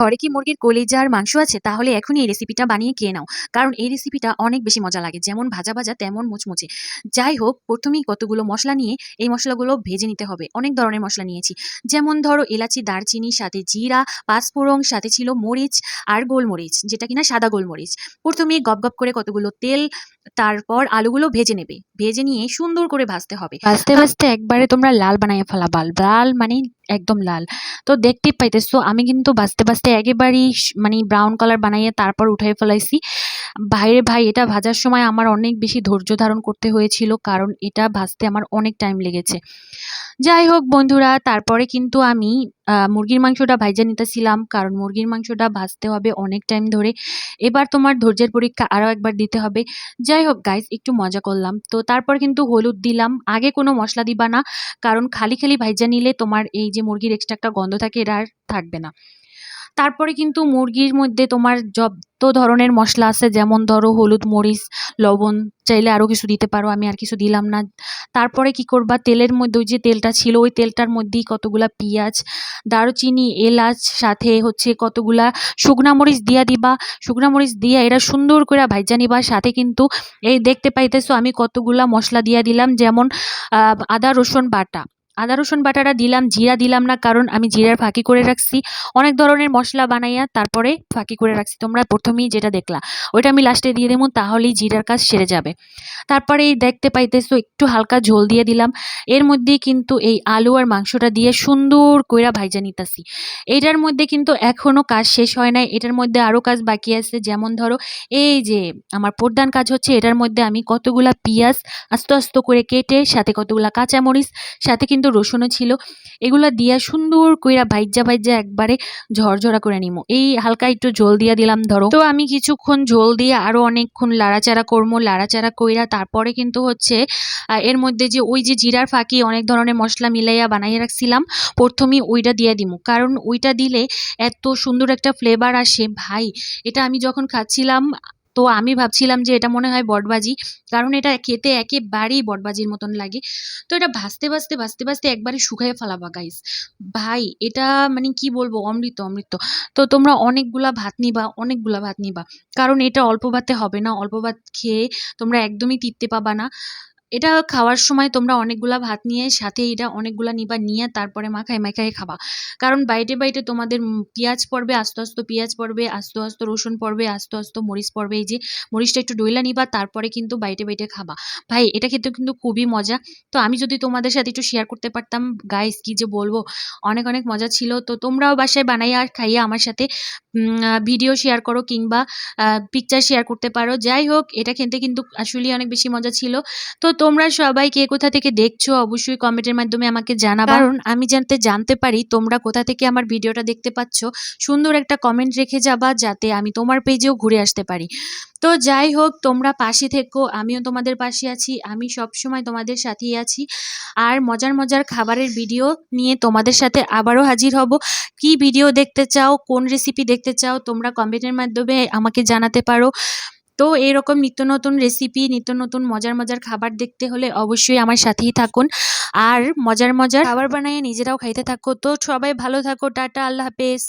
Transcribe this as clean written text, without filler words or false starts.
ঘরে কি মুরগির কলিজার মাংস আছে? তাহলে এখনই এই রেসিপিটা বানিয়ে খেয়ে নাও। কারণ এই রেসিপিটা অনেক বেশি মজা লাগে। যেমন ভাজা, ভাজা তেমন মুচমুচে। যাই হোক, ১ম এই কতগুলো মসলা নিয়ে এই মসলাগুলো ভেজে নিতে হবে। অনেক ধরনের মসলা নিয়েছি। যেমন ধরো এলাচি, দারচিনি, সাথে জিরা, পাঁচফোড়ন, সাথে ছিল মরিচ আর গোলমরিচ, যেটা কিনা সাদা গোলমরিচ। ১ম এই গপ করে কতগুলো তেল, তারপর আলুগুলো ভেজে নেবে। ভেজে নিয়ে সুন্দর করে ভাজতে হবে। ভাজতে, ভাজতে একবারে তোমরা লাল বানাইয়া ফেলাবা। লাল মানে একদম লাল। তো দেখতেই পাইতেছো আমি কিন্তু ভাজতে ভাজতে একেবারেই মানে ব্রাউন কালার বানাইয়া তারপর উঠাই ফেলাইছি। ভাইরে ভাই, এটা ভাজার সময় আমার অনেক বেশি ধৈর্য ধারণ করতে হয়েছিল, কারণ এটা ভাজতে আমার অনেক টাইম লেগেছে। যাই হোক বন্ধুরা, তারপরে কিন্তু আমি মুরগির মাংসটা ভাইজা নিতেছিলাম, কারণ মুরগির মাংসটা ভাজতে হবে অনেক টাইম ধরে। এবার তোমার ধৈর্যের পরীক্ষা আরও একবার দিতে হবে। যাই হোক গাইস, একটু মজা করলাম। তো তারপর কিন্তু হলুদ দিলাম। আগে কোনো মশলা দিবা না, কারণ খালি খালি ভাইজা নিলে তোমার এই যে মুরগির এক্সট্রা একটা গন্ধ থাকে, এটা আর থাকবে না। তারপরে কিন্তু মুরগির মধ্যে তোমার যত ধরনের মশলা আছে, যেমন ধরো হলুদ, মরিচ, লবণ, চাইলে আরও কিছু দিতে পারো, আমি আর কিছু দিলাম না। তারপরে কি করবা, তেলের মধ্যে ওই যে তেলটা ছিল, ওই তেলটার মধ্যেই কতগুলা পেঁয়াজ, দারুচিনি, এলাচ, সাথে হচ্ছে কতগুলা শুকনা মরিচ দিয়া দিবা। শুকনা মরিচ দিয়া এটা সুন্দর করে ভাইজা নিবা। সাথে কিন্তু এই দেখতে পাইতেছো আমি কতগুলা মশলা দিয়া দিলাম, যেমন আদা রসুন বাটা। আদা রসুন বাটাটা দিলাম, জিরা দিলাম না, কারণ আমি জিরার ফাঁকি করে রাখছি। অনেক ধরনের মশলা বানাইয়া তারপরে ফাঁকি করে রাখছি, তোমরা প্রথমেই যেটা দেখলা ওইটা আমি লাস্টে দিয়ে দেবো, তাহলেই জিরার কাজ সেরে যাবে। তারপরে এই দেখতে পাইতেছো একটু হালকা ঝোল দিয়ে দিলাম। এর মধ্যে কিন্তু এই আলু আর মাংসটা দিয়ে সুন্দর কইরা ভাইজা নিতাছি। এটার মধ্যে কিন্তু এখনো কাজ শেষ হয় নাই, এটার মধ্যে আরও কাজ বাকি আছে। যেমন ধরো এই যে আমার প্রধান কাজ হচ্ছে, এটার মধ্যে আমি কতগুলা পেঁয়াজ আস্তে আস্তে করে কেটে, সাথে কতগুলা কাঁচামরিচ, সাথে কিন্তু রসুনও ছিল, এগুলা দিয়া সুন্দর কইরা ভাইজা ভাইজা একবারে ঝরঝরা করে নিমু। এই হালকা একটু ঝোল দিয়া দিলাম ধরো। তো আমি কিছুক্ষণ ঝোল দিয়ে আরো অনেকক্ষণ লাড়াচাড়া করবো। লাড়াচাড়া কইরা তারপরে কিন্তু হচ্ছে এর মধ্যে যে ওই যে জিরার ফাঁকি অনেক ধরনের মশলা মিলাইয়া বানাইয়া রাখছিলাম, প্রথমেই ওইটা দিয়ে দিমু, কারণ ওইটা দিলে এত সুন্দর একটা ফ্লেভার আসে ভাই। এটা আমি যখন খাচ্ছিলাম, তো আমি ভাবছিলাম যে এটা মনে হয় বটবাজি, কারণ এটা খেতে একেবারেই বটবাজির মতন লাগে। তো এটা ভাজতে ভাজতে ভাজতে ভাজতে একবারে শুকাইয়া ফেলাবা গাইস। ভাই এটা মানে কি বলবো, অমৃত অমৃত। তো তোমরা অনেকগুলা ভাত নিবা, অনেকগুলা ভাত নিবা, কারণ এটা অল্প ভাতে হবে না। অল্প ভাত খেয়ে তোমরা একদমই তৃপ্তি পাবা না। এটা খাওয়ার সময় তোমরা অনেকগুলা ভাত নিয়ে সাথে এটা অনেকগুলা নিবা, নিয়ে তারপরে মাখায় মাখায় খাবা। কারণ বাইটে বাইটে তোমাদের পেঁয়াজ পড়বে, আস্তে আস্তে পেঁয়াজ পড়বে, আস্তে আস্তে রসুন পড়বে, আস্তে আস্তে মরিচ পড়বে। এই যে মরিচটা একটু ডইলা নিবা, তারপরে কিন্তু বাইটে বাইটে খাবা। ভাই এটা খেতে কিন্তু খুবই মজা। তো আমি যদি তোমাদের সাথে একটু শেয়ার করতে পারতাম গাইস, কি যে বলবো, অনেক অনেক মজা ছিল। তো তোমরাও বাসায় বানাইয়া আর খাইয়া আমার সাথে ভিডিও শেয়ার করো, কিংবা পিকচার শেয়ার করতে পারো। যাই হোক, এটা খেতে কিন্তু আসলেই অনেক বেশি মজা ছিল। তো তোমরা সবাই কে কোথা থেকে দেখছো অবশ্যই কমেন্টের মাধ্যমে আমাকে জানাবা, কারণ আমি জানতে পারি তোমরা কোথা থেকে আমার ভিডিওটা দেখতে পাচ্ছ। সুন্দর একটা কমেন্ট রেখে যাবা, যাতে আমি তোমার পেজেও ঘুরে আসতে পারি। তো যাই হোক, তোমরা পাশে থেকো, আমিও তোমাদের পাশে আছি। আমি সবসময় তোমাদের সাথেই আছি। আর মজার মজার খাবারের ভিডিও নিয়ে তোমাদের সাথে আবারও হাজির হব। কি ভিডিও দেখতে চাও, কোন রেসিপি দেখতে চাও, তোমরা কমেন্টের মাধ্যমে আমাকে জানাতে পারো। তো এরকম নিত্য নতুন রেসিপি, নিত্য নতুন মজার মজার খাবার দেখতে হলে অবশ্যই আমার সাথেই থাকুন। আর মজার মজার খাবার বানিয়ে নিজেরাও খাইতে থাকো। তো সবাই ভালো থাকো, টাটা, আল্লাহ হাফেজ।